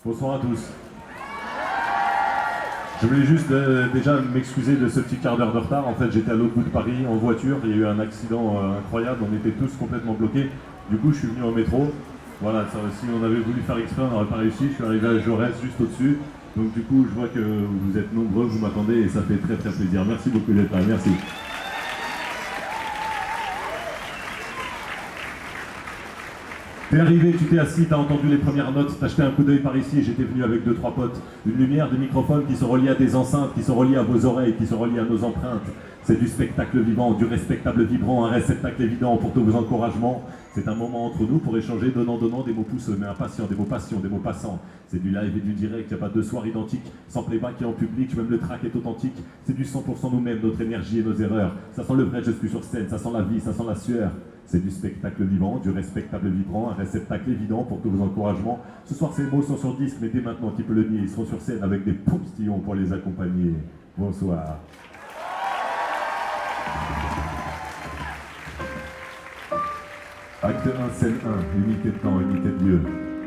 Bonsoir à tous. Je voulais juste déjà m'excuser de ce petit quart d'heure de retard. En fait, j'étais à l'autre bout de Paris en voiture. Il y a eu un accident incroyable. On était tous complètement bloqués. Du coup, je suis venu en métro. Voilà, si on avait voulu faire exprès, on n'aurait pas réussi. Je suis arrivé à Jaurès, juste au-dessus. Donc du coup, je vois que vous êtes nombreux, vous m'attendez et ça fait très très plaisir. Merci beaucoup d'être là. Merci. T'es arrivé, tu t'es assis, t'as entendu les premières notes, t'as jeté un coup d'œil par ici, j'étais venu avec 2-3 potes. Une lumière, des microphones qui sont reliés à des enceintes, qui sont reliés à vos oreilles, qui sont reliés à nos empreintes. C'est du spectacle vivant, du respectable vibrant, un réceptacle évident pour tous vos encouragements. C'est un moment entre nous pour échanger, donnant, des mots pousseux, mais impatients, des mots passion, des mots passants. C'est du live et du direct, y a pas de soir identique, sans playback et en public, même le track est authentique. C'est du 100% nous-mêmes, notre énergie et nos erreurs. Ça sent le vrai, je suis sur scène, ça sent la vie, ça sent la sueur. C'est du spectacle vivant, du respectable vibrant, un réceptacle évident pour tous vos encouragements. Ce soir, ces mots sont sur disque, mais dès maintenant, qui peut le nier, ils seront sur scène avec des postillons pour les accompagner. Bonsoir. Acte 1, scène 1, unité de temps, unité de lieu.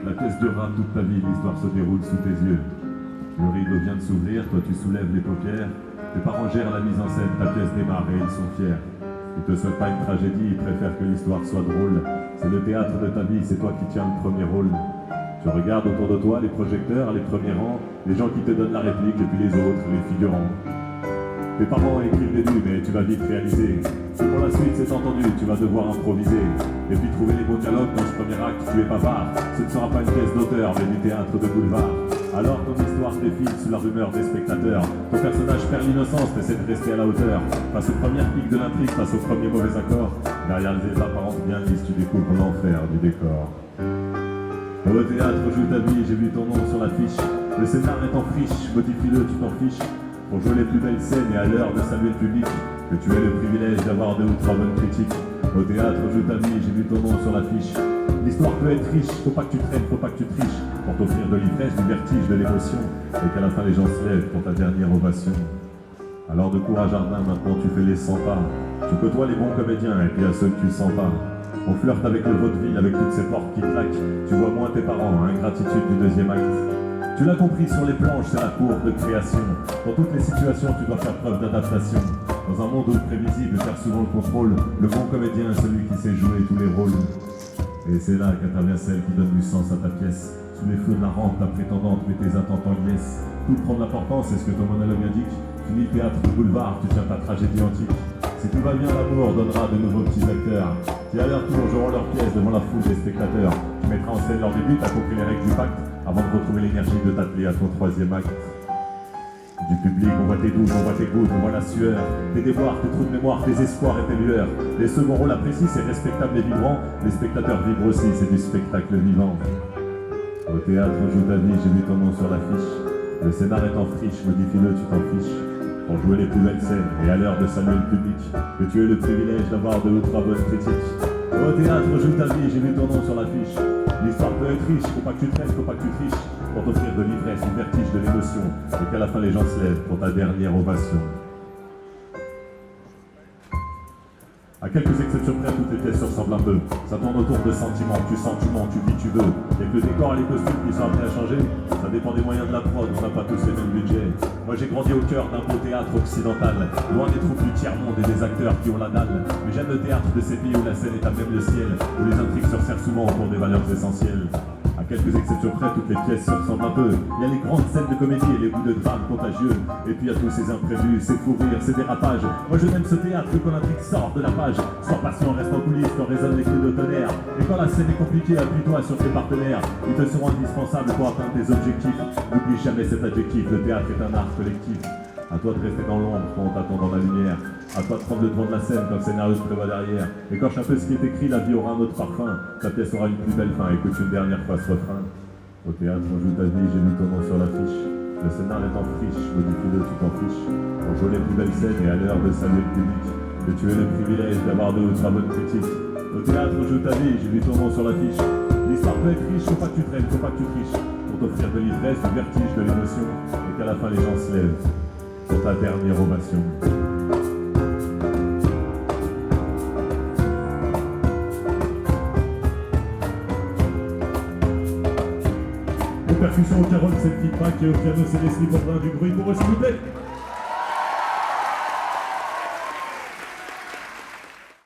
La pièce durera toute ta vie, l'histoire se déroule sous tes yeux. Le rideau vient de s'ouvrir, toi tu soulèves les paupières. Tes parents gèrent la mise en scène, ta pièce démarre et ils sont fiers. Ils te souhaitent pas une tragédie, ils préfèrent que l'histoire soit drôle. C'est le théâtre de ta vie, c'est toi qui tiens le premier rôle. Tu regardes autour de toi les projecteurs, les premiers rangs, les gens qui te donnent la réplique et puis les autres, les figurants. Tes parents écrivent des début, mais tu vas vite réaliser. Pour la suite, c'est entendu, tu vas devoir improviser. Et puis trouver les bons dialogues dans ce premier acte, tu es bavard. Ce ne sera pas une pièce d'auteur, mais du théâtre de boulevard. Alors ton histoire défile sous la rumeur des spectateurs. Ton personnage perd l'innocence, mais c'est de rester à la hauteur. Face aux premières piques de l'intrigue, face aux premiers mauvais accords. Derrière les apparences bien lisses, tu découvres l'enfer du décor. Au théâtre joue ta vie, j'ai vu ton nom sur l'affiche. Le scénar est en friche, modifie-le, tu t'en fiches. Pour jouer les plus belles scènes et à l'heure de saluer le public, que tu aies le privilège d'avoir 2 ou 3 bonnes critiques. Au théâtre joue ta vie, j'ai vu ton nom sur l'affiche. L'histoire peut être riche, faut pas que tu traînes, faut pas que tu triches, pour t'offrir de l'ivresse, du vertige, de l'émotion, et qu'à la fin les gens se lèvent pour ta dernière ovation. Alors de cours à jardin, maintenant tu fais les 100 pas. Tu côtoies les bons comédiens et puis à ceux que tu sens pas. On flirte avec le vaudeville, avec toutes ces portes qui claquent. Tu vois moins tes parents, ingratitude du deuxième acte. Tu l'as compris, sur les planches, c'est la cour de création. Dans toutes les situations, tu dois faire preuve d'adaptation. Dans un monde où le prévisible perd souvent le contrôle, le bon comédien est celui qui sait jouer tous les rôles. Et c'est là qu'intervient celle qui donne du sens à ta pièce. Sous les feux de la rampe, ta prétendante met tes attentes en liesse. Tout prend de l'importance, c'est ce que ton monologue indique. Fini le théâtre de boulevard, tu tiens ta tragédie antique. Si tout va bien, l'amour donnera de nouveaux petits acteurs qui à leur tour joueront leur pièce devant la foule des spectateurs. Tu mettras en scène leur début, t'as compris les règles du pacte, avant de retrouver l'énergie de t'atteler à ton 3e acte. Du public, on voit tes doutes, on voit tes gouttes, on voit la sueur, tes déboires, tes trous de mémoire, tes espoirs et tes lueurs. Les seconds rôles apprécient, c'est respectable et vibrant. Les spectateurs vibrent aussi, c'est du spectacle vivant. Au théâtre joue ta vie, j'ai vu ton nom sur l'affiche. Le scénar est en friche, modifie-le, tu t'en fiches. Pour jouer les plus belles scènes et à l'heure de saluer le public, que tu aies le privilège d'avoir 2 ou 3 bonnes critiques. Au théâtre joue ta vie, j'ai vu ton nom sur l'affiche. L'histoire peut être riche, faut pas que tu traînes, faut pas que tu triches, pour t'offrir de l'ivresse, du vertige, de l'émotion, et qu'à la fin les gens se lèvent pour ta dernière ovation. À quelques exceptions près, toutes les pièces se ressemblent un peu. Ça tourne autour de sentiments, tu sens, tu mens, tu vis, tu veux. Et que le décor et les costumes qui sont amenés à changer, ça dépend des moyens de la prod, on n'a pas tous les mêmes budgets. Moi j'ai grandi au cœur d'un beau théâtre occidental, loin des troupes du tiers-monde et des acteurs qui ont la dalle. Mais j'aime le théâtre de ces pays où la scène est à même le ciel, où les intrigues se resserrent souvent autour des valeurs essentielles. À quelques exceptions près, toutes les pièces se ressemblent un peu. Il y a les grandes scènes de comédie et les bouts de drame contagieux. Et puis il y a tous ces imprévus, ces fous rires, ces dérapages. Moi je n'aime ce théâtre que quand l'intrigue sort de la page. Sans passion, reste en coulisses quand résonnent les coups de tonnerre. Et quand la scène est compliquée, appuie-toi sur tes partenaires. Ils te seront indispensables pour atteindre tes objectifs. N'oublie jamais cet adjectif, le théâtre est un art collectif. À toi de rester dans l'ombre quand on t'attend dans la lumière. À toi de prendre le devant de la scène quand le scénario se prévoit derrière. Écorche un peu ce qui est écrit, la vie aura un autre parfum. Ta pièce aura une plus belle fin, écoute une dernière fois ce refrain. Au théâtre, on joue ta vie, j'ai vu ton nom sur l'affiche. Le scénario est en friche, modifie-le, tu t'en fiches. On joue les plus belles scènes et à l'heure de saluer le public, que tu aies le privilège d'avoir 2 ou 3 bonnes critiques. Au théâtre, on joue ta vie, j'ai vu ton nom sur l'affiche. L'histoire peut être riche, faut pas que tu traînes, faut pas que tu triches. Pour t'offrir de l'ivresse, du vertige, de l'émotion, et qu'à la fin les gens se lèvent pour ta dernière ovation. percussion, Carole, c'est le feedback, et au piano, c'est Leslie Bourdin du bruit pour eux, s'il vous plaît.